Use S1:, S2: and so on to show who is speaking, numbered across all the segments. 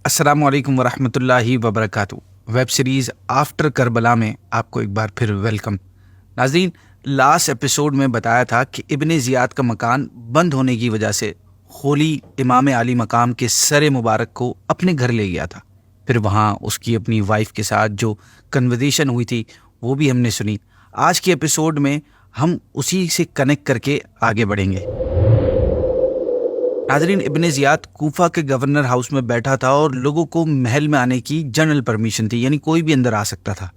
S1: السلام علیکم ورحمۃ اللہ وبرکاتہ۔ ویب سیریز آفٹر کربلا میں آپ کو ایک بار پھر ویلکم۔ ناظرین، لاسٹ ایپیسوڈ میں بتایا تھا کہ ابن زیاد کا مکان بند ہونے کی وجہ سے خولی امام علی مقام کے سر مبارک کو اپنے گھر لے گیا تھا۔ پھر وہاں اس کی اپنی وائف کے ساتھ جو کنورزیشن ہوئی تھی وہ بھی ہم نے سنی۔ آج کے ایپیسوڈ میں ہم اسی سے کنیکٹ کر کے آگے بڑھیں گے۔ ناظرین، ابن زیاد کوفہ کے گورنر ہاؤس میں بیٹھا تھا اور لوگوں کو محل میں آنے کی جنرل پرمیشن تھی، یعنی کوئی بھی اندر آ سکتا تھا۔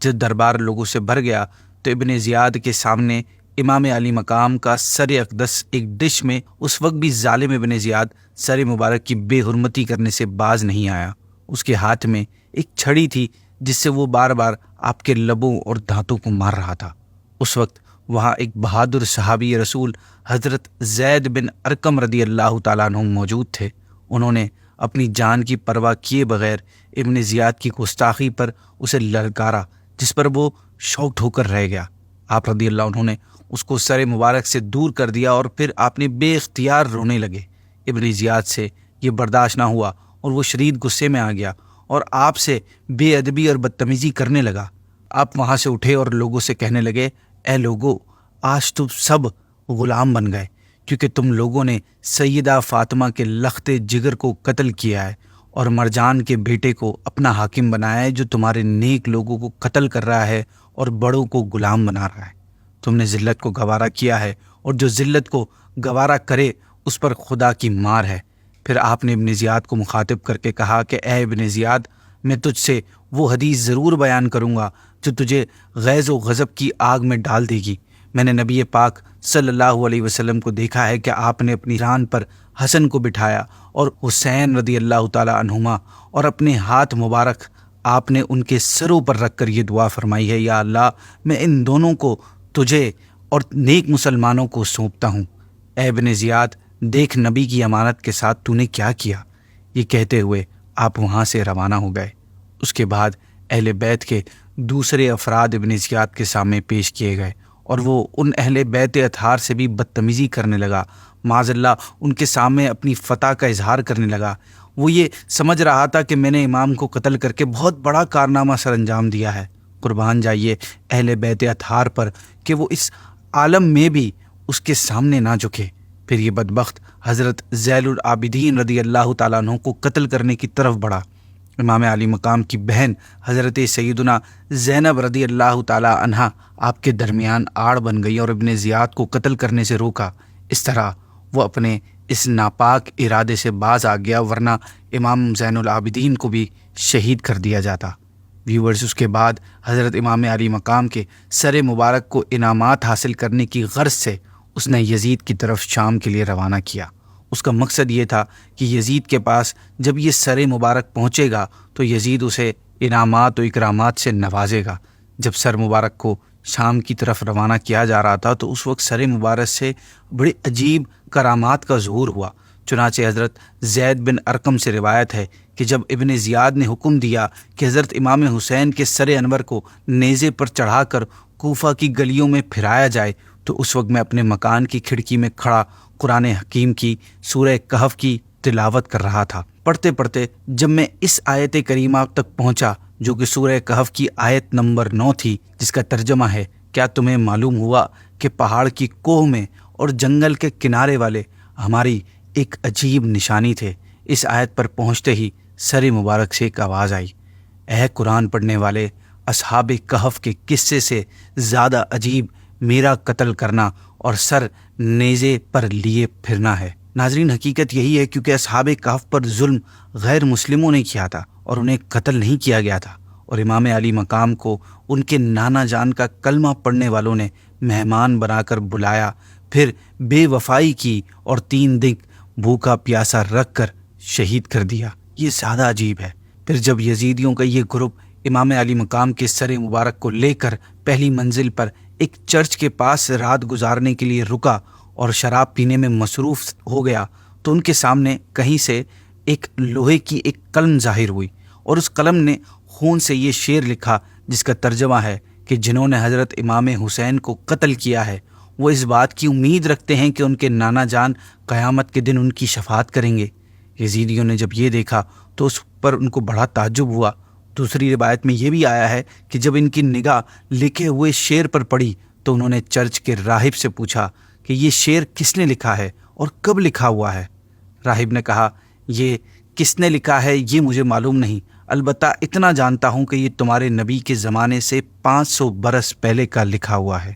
S1: جب دربار لوگوں سے بھر گیا تو ابن زیاد کے سامنے امام علی مقام کا سر اقدس ایک ڈش میں اس وقت بھی ظالم ابن زیاد سر مبارک کی بے حرمتی کرنے سے باز نہیں آیا۔ اس کے ہاتھ میں ایک چھڑی تھی جس سے وہ بار بار آپ کے لبوں اور دانتوں کو مار رہا تھا۔ اس وقت وہاں ایک بہادر صحابی رسول حضرت زید بن ارقم رضی اللہ تعالیٰ عنہ موجود تھے۔ انہوں نے اپنی جان کی پرواہ کیے بغیر ابن زیاد کی گستاخی پر اسے للکارا، جس پر وہ شاکڈ ہو کر رہ گیا۔ آپ رضی اللہ عنہ نے اس کو سر مبارک سے دور کر دیا اور پھر آپ نے بے اختیار رونے لگے۔ ابن زیاد سے یہ برداشت نہ ہوا اور وہ شدید غصے میں آ گیا اور آپ سے بے ادبی اور بدتمیزی کرنے لگا۔ آپ وہاں سے اٹھے اور لوگوں سے کہنے لگے، اے لوگو، آج تم سب غلام بن گئے، کیونکہ تم لوگوں نے سیدہ فاطمہ کے لخت جگر کو قتل کیا ہے اور مرجان کے بیٹے کو اپنا حاکم بنایا ہے، جو تمہارے نیک لوگوں کو قتل کر رہا ہے اور بڑوں کو غلام بنا رہا ہے۔ تم نے ذلت کو گوارا کیا ہے، اور جو ذلت کو گوارا کرے اس پر خدا کی مار ہے۔ پھر آپ نے ابن زیاد کو مخاطب کر کے کہا کہ اے ابن زیاد، میں تجھ سے وہ حدیث ضرور بیان کروں گا جو تجھے غیظ و غضب کی آگ میں ڈال دے گی۔ میں نے نبی پاک صلی اللہ علیہ وسلم کو دیکھا ہے کہ آپ نے اپنی ران پر حسن کو بٹھایا اور حسین رضی اللہ تعالی عنہما، اور اپنے ہاتھ مبارک آپ نے ان کے سروں پر رکھ کر یہ دعا فرمائی ہے، یا اللہ، میں ان دونوں کو تجھے اور نیک مسلمانوں کو سونپتا ہوں۔ اے ابن زیاد، دیکھ نبی کی امانت کے ساتھ تو نے کیا کیا۔ یہ کہتے ہوئے آپ وہاں سے روانہ ہو گئے۔ اس کے بعد اہل بیت کے دوسرے افراد ابن زیاد کے سامنے پیش کیے گئے اور وہ ان اہل بیت اطہار سے بھی بدتمیزی کرنے لگا۔ معاذ اللہ ان کے سامنے اپنی فتح کا اظہار کرنے لگا۔ وہ یہ سمجھ رہا تھا کہ میں نے امام کو قتل کر کے بہت بڑا کارنامہ سر انجام دیا ہے۔ قربان جائیے اہل بیت اطہار پر کہ وہ اس عالم میں بھی اس کے سامنے نہ جھکے۔ پھر یہ بدبخت حضرت زین العابدین رضی اللہ تعالیٰ عنہ کو قتل کرنے کی طرف بڑھا۔ امام علی مقام کی بہن حضرت سیدنا زینب رضی اللہ تعالی عنہا آپ کے درمیان آڑ بن گئی اور ابن زیاد کو قتل کرنے سے روکا۔ اس طرح وہ اپنے اس ناپاک ارادے سے باز آ گیا، ورنہ امام زین العابدین کو بھی شہید کر دیا جاتا۔ ویورز، اس کے بعد حضرت امام علی مقام کے سر مبارک کو انعامات حاصل کرنے کی غرض سے اس نے یزید کی طرف شام کے لیے روانہ کیا۔ اس کا مقصد یہ تھا کہ یزید کے پاس جب یہ سر مبارک پہنچے گا تو یزید اسے انعامات و اکرامات سے نوازے گا۔ جب سر مبارک کو شام کی طرف روانہ کیا جا رہا تھا تو اس وقت سر مبارک سے بڑی عجیب کرامات کا ظہور ہوا۔ چنانچہ حضرت زید بن ارقم سے روایت ہے کہ جب ابن زیاد نے حکم دیا کہ حضرت امام حسین کے سر انور کو نیزے پر چڑھا کر کوفہ کی گلیوں میں پھرایا جائے، تو اس وقت میں اپنے مکان کی کھڑکی میں کھڑا قرآن حکیم کی سورہ کہف کی تلاوت کر رہا تھا۔ پڑھتے پڑھتے جب میں اس آیت کریمہ تک پہنچا جو کہ سورہ کہف کی آیت نمبر 9 تھی، جس کا ترجمہ ہے، کیا تمہیں معلوم ہوا کہ پہاڑ کی کوہ میں اور جنگل کے کنارے والے ہماری ایک عجیب نشانی تھے۔ اس آیت پر پہنچتے ہی سر مبارک سے ایک آواز آئی، اے قرآن پڑھنے والے، اصحاب کہف کے قصے سے زیادہ عجیب میرا قتل کرنا اور سر نیزے پر لیے پھرنا ہے۔ ناظرین، حقیقت یہی ہے کیونکہ اصحاب کہف پر ظلم غیر مسلموں نے کیا تھا اور انہیں قتل نہیں کیا گیا تھا، اور امام علی مقام کو ان کے نانا جان کا کلمہ پڑھنے والوں نے مہمان بنا کر بلایا، پھر بے وفائی کی اور 3 دن بھوکا پیاسا رکھ کر شہید کر دیا۔ یہ زیادہ عجیب ہے۔ پھر جب یزیدیوں کا یہ گروپ امام علی مقام کے سر مبارک کو لے کر پہلی منزل پر ایک چرچ کے پاس رات گزارنے کے لیے رکا اور شراب پینے میں مصروف ہو گیا، تو ان کے سامنے کہیں سے ایک لوہے کی ایک قلم ظاہر ہوئی، اور اس قلم نے خون سے یہ شعر لکھا جس کا ترجمہ ہے کہ جنہوں نے حضرت امام حسین کو قتل کیا ہے وہ اس بات کی امید رکھتے ہیں کہ ان کے نانا جان قیامت کے دن ان کی شفاعت کریں گے۔ یزیدیوں نے جب یہ دیکھا تو اس پر ان کو بڑا تعجب ہوا۔ دوسری روایت میں یہ بھی آیا ہے کہ جب ان کی نگاہ لکھے ہوئے شعر پر پڑی تو انہوں نے چرچ کے راہب سے پوچھا کہ یہ شعر کس نے لکھا ہے اور کب لکھا ہوا ہے؟ راہب نے کہا، یہ کس نے لکھا ہے یہ مجھے معلوم نہیں، البتہ اتنا جانتا ہوں کہ یہ تمہارے نبی کے زمانے سے 500 برس پہلے کا لکھا ہوا ہے۔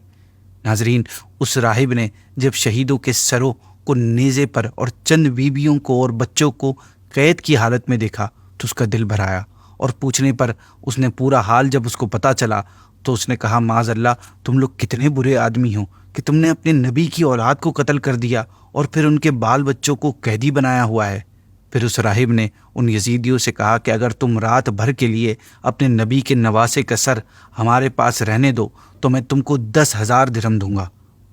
S1: ناظرین، اس راہب نے جب شہیدوں کے سروں کو نیزے پر اور چند بیویوں کو اور بچوں کو قید کی حالت میں دیکھا تو اس کا دل بھر آیا، اور پوچھنے پر اس نے پورا حال جب اس کو پتہ چلا تو اس نے کہا، معاذ اللہ، تم لوگ کتنے برے آدمی ہو کہ تم نے اپنے نبی کی اولاد کو قتل کر دیا اور پھر ان کے بال بچوں کو قیدی بنایا ہوا ہے۔ پھر اس راہب نے ان یزیدیوں سے کہا کہ اگر تم رات بھر کے لیے اپنے نبی کے نواسے کا سر ہمارے پاس رہنے دو تو میں تم کو 10,000 درہم دوں گا۔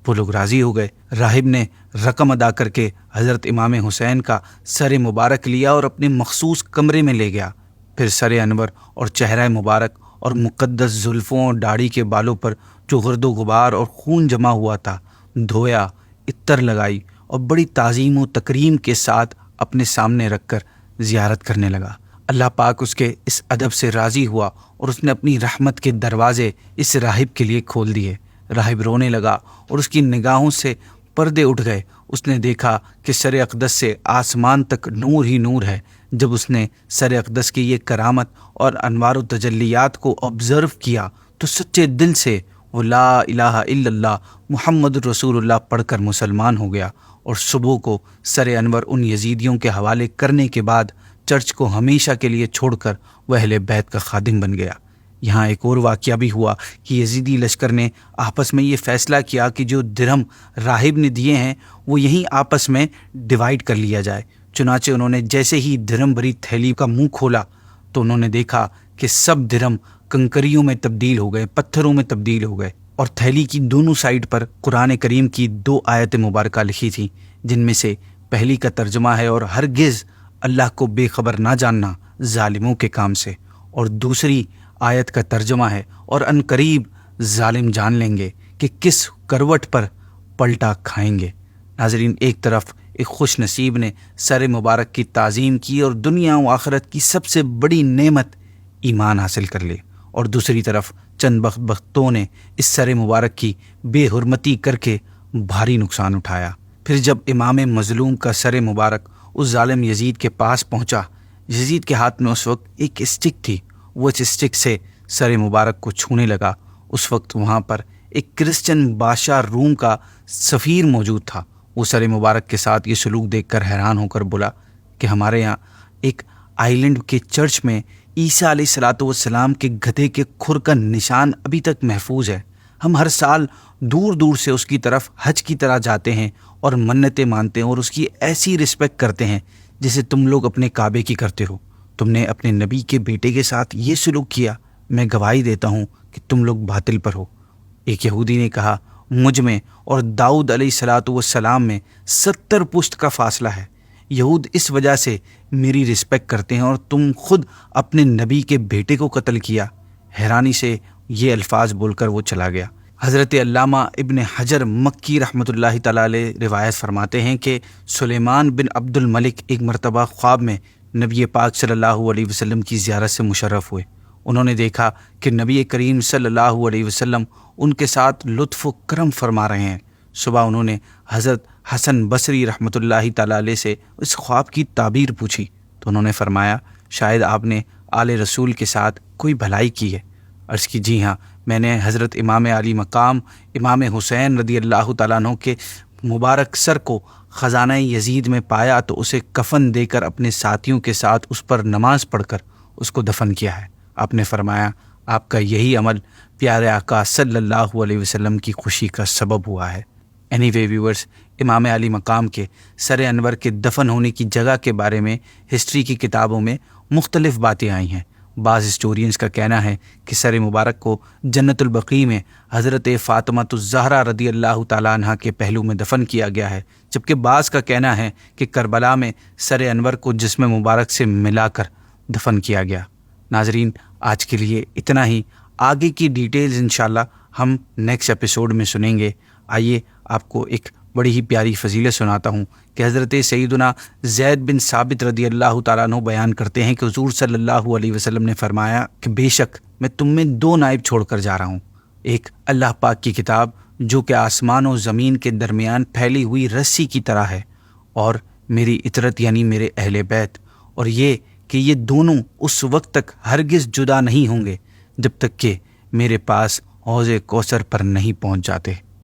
S1: وہ لوگ راضی ہو گئے۔ راہب نے رقم ادا کر کے حضرت امام حسین کا سر مبارک لیا اور اپنے مخصوص کمرے میں لے گیا۔ پھر سر انور اور چہرہ مبارک اور مقدس زلفوں اور داڑھی کے بالوں پر جو گرد و غبار اور خون جمع ہوا تھا دھویا، عطر لگائی اور بڑی تعظیم و تکریم کے ساتھ اپنے سامنے رکھ کر زیارت کرنے لگا۔ اللہ پاک اس کے اس ادب سے راضی ہوا اور اس نے اپنی رحمت کے دروازے اس راہب کے لیے کھول دیے۔ راہب رونے لگا اور اس کی نگاہوں سے پردے اٹھ گئے۔ اس نے دیکھا کہ سر اقدس سے آسمان تک نور ہی نور ہے۔ جب اس نے سر اقدس کی یہ کرامت اور انوار و تجلیات کو آبزرو کیا تو سچے دل سے وہ لا الہ الا اللہ محمد رسول اللہ پڑھ کر مسلمان ہو گیا، اور صبح کو سر انور ان یزیدیوں کے حوالے کرنے کے بعد چرچ کو ہمیشہ کے لیے چھوڑ کر وہ اہل بیت کا خادم بن گیا۔ یہاں ایک اور واقعہ بھی ہوا کہ یزیدی لشکر نے آپس میں یہ فیصلہ کیا کہ جو درہم راہب نے دیے ہیں وہ یہیں آپس میں ڈیوائیڈ کر لیا جائے۔ چنانچہ انہوں نے جیسے ہی درہم بھری تھیلی کا منہ کھولا تو انہوں نے دیکھا کہ سب درہم کنکریوں میں تبدیل ہو گئے، پتھروں میں تبدیل ہو گئے، اور تھیلی کی دونوں سائڈ پر قرآن کریم کی 2 آیت مبارکہ لکھی تھیں، جن میں سے پہلی کا ترجمہ ہے، اور ہرگز اللہ کو بے خبر نہ جاننا ظالموں کے کام سے، اور دوسری آیت کا ترجمہ ہے، اور ان قریب ظالم جان لیں گے کہ کس کروٹ پر پلٹا کھائیں گے۔ ناظرین، ایک طرف ایک خوش نصیب نے سر مبارک کی تعظیم کی اور دنیا و آخرت کی سب سے بڑی نعمت ایمان حاصل کر لی، اور دوسری طرف چند بدبختوں نے اس سر مبارک کی بے حرمتی کر کے بھاری نقصان اٹھایا۔ پھر جب امام مظلوم کا سر مبارک اس ظالم یزید کے پاس پہنچا، یزید کے ہاتھ میں اس وقت ایک اسٹک تھی، وہ اس اسٹک سے سر مبارک کو چھونے لگا۔ اس وقت وہاں پر ایک کرسچن بادشاہ روم کا سفیر موجود تھا۔ وہ سر مبارک کے ساتھ یہ سلوک دیکھ کر حیران ہو کر بولا کہ ہمارے یہاں ایک آئی لینڈ کے چرچ میں عیسیٰ علیہ الصلوۃ والسلام کے گدھے کے کھر کا نشان ابھی تک محفوظ ہے۔ ہم ہر سال دور دور سے اس کی طرف حج کی طرح جاتے ہیں اور منتیں مانتے ہیں اور اس کی ایسی رسپیکٹ کرتے ہیں جیسے تم لوگ اپنے کعبے کی کرتے ہو۔ تم نے اپنے نبی کے بیٹے کے ساتھ یہ سلوک کیا، میں گواہی دیتا ہوں کہ تم لوگ باطل پر ہو۔ ایک یہودی نے کہا، مجھ میں اور داؤد علیہ الصلوۃ والسلام میں 70 پشت کا فاصلہ ہے، یہود اس وجہ سے میری رسپیکٹ کرتے ہیں اور تم خود اپنے نبی کے بیٹے کو قتل کیا۔ حیرانی سے یہ الفاظ بول کر وہ چلا گیا۔ حضرت علامہ ابن حجر مکی رحمۃ اللہ تعالی علیہ روایت فرماتے ہیں کہ سلیمان بن عبد الملک ایک مرتبہ خواب میں نبی پاک صلی اللہ علیہ وسلم کی زیارت سے مشرف ہوئے۔ انہوں نے دیکھا کہ نبی کریم صلی اللہ علیہ وسلم ان کے ساتھ لطف و کرم فرما رہے ہیں۔ صبح انہوں نے حضرت حسن بصری رحمۃ اللہ تعالی علیہ سے اس خواب کی تعبیر پوچھی تو انہوں نے فرمایا، شاید آپ نے آل رسول کے ساتھ کوئی بھلائی کی ہے۔ عرض کی، جی ہاں، میں نے حضرت امام علی مقام امام حسین رضی اللہ تعالیٰ عنہ کے مبارک سر کو خزانہ یزید میں پایا تو اسے کفن دے کر اپنے ساتھیوں کے ساتھ اس پر نماز پڑھ کر اس کو دفن کیا ہے۔ آپ نے فرمایا، آپ کا یہی عمل پیارے آقا صلی اللہ علیہ وسلم کی خوشی کا سبب ہوا ہے۔ اینی وے ویورز، امام علی مقام کے سر انور کے دفن ہونے کی جگہ کے بارے میں ہسٹری کی کتابوں میں مختلف باتیں آئی ہیں۔ بعض ہسٹورینز کا کہنا ہے کہ سر مبارک کو جنت البقیع میں حضرت فاطمہ الزہرا رضی اللہ تعالیٰ عنہ کے پہلو میں دفن کیا گیا ہے، جبکہ بعض کا کہنا ہے کہ کربلا میں سر انور کو جسم مبارک سے ملا کر دفن کیا گیا۔ ناظرین، آج کے لیے اتنا ہی۔ آگے کی ڈیٹیلز انشاءاللہ ہم نیکسٹ ایپیسوڈ میں سنیں گے۔ آئیے آپ کو ایک بڑی ہی پیاری فضیلت سناتا ہوں کہ حضرت سیدنا زید بن ثابت رضی اللہ تعالیٰ عنہ بیان کرتے ہیں کہ حضور صلی اللہ علیہ وسلم نے فرمایا کہ بے شک میں تم میں 2 نائب چھوڑ کر جا رہا ہوں، ایک اللہ پاک کی کتاب جو کہ آسمان و زمین کے درمیان پھیلی ہوئی رسی کی طرح ہے، اور میری اطرت یعنی میرے اہل بیت، اور یہ کہ یہ دونوں اس وقت تک ہرگز جدا نہیں ہوں گے جب تک کہ میرے پاس حوض کوثر پر نہیں پہنچ جاتے۔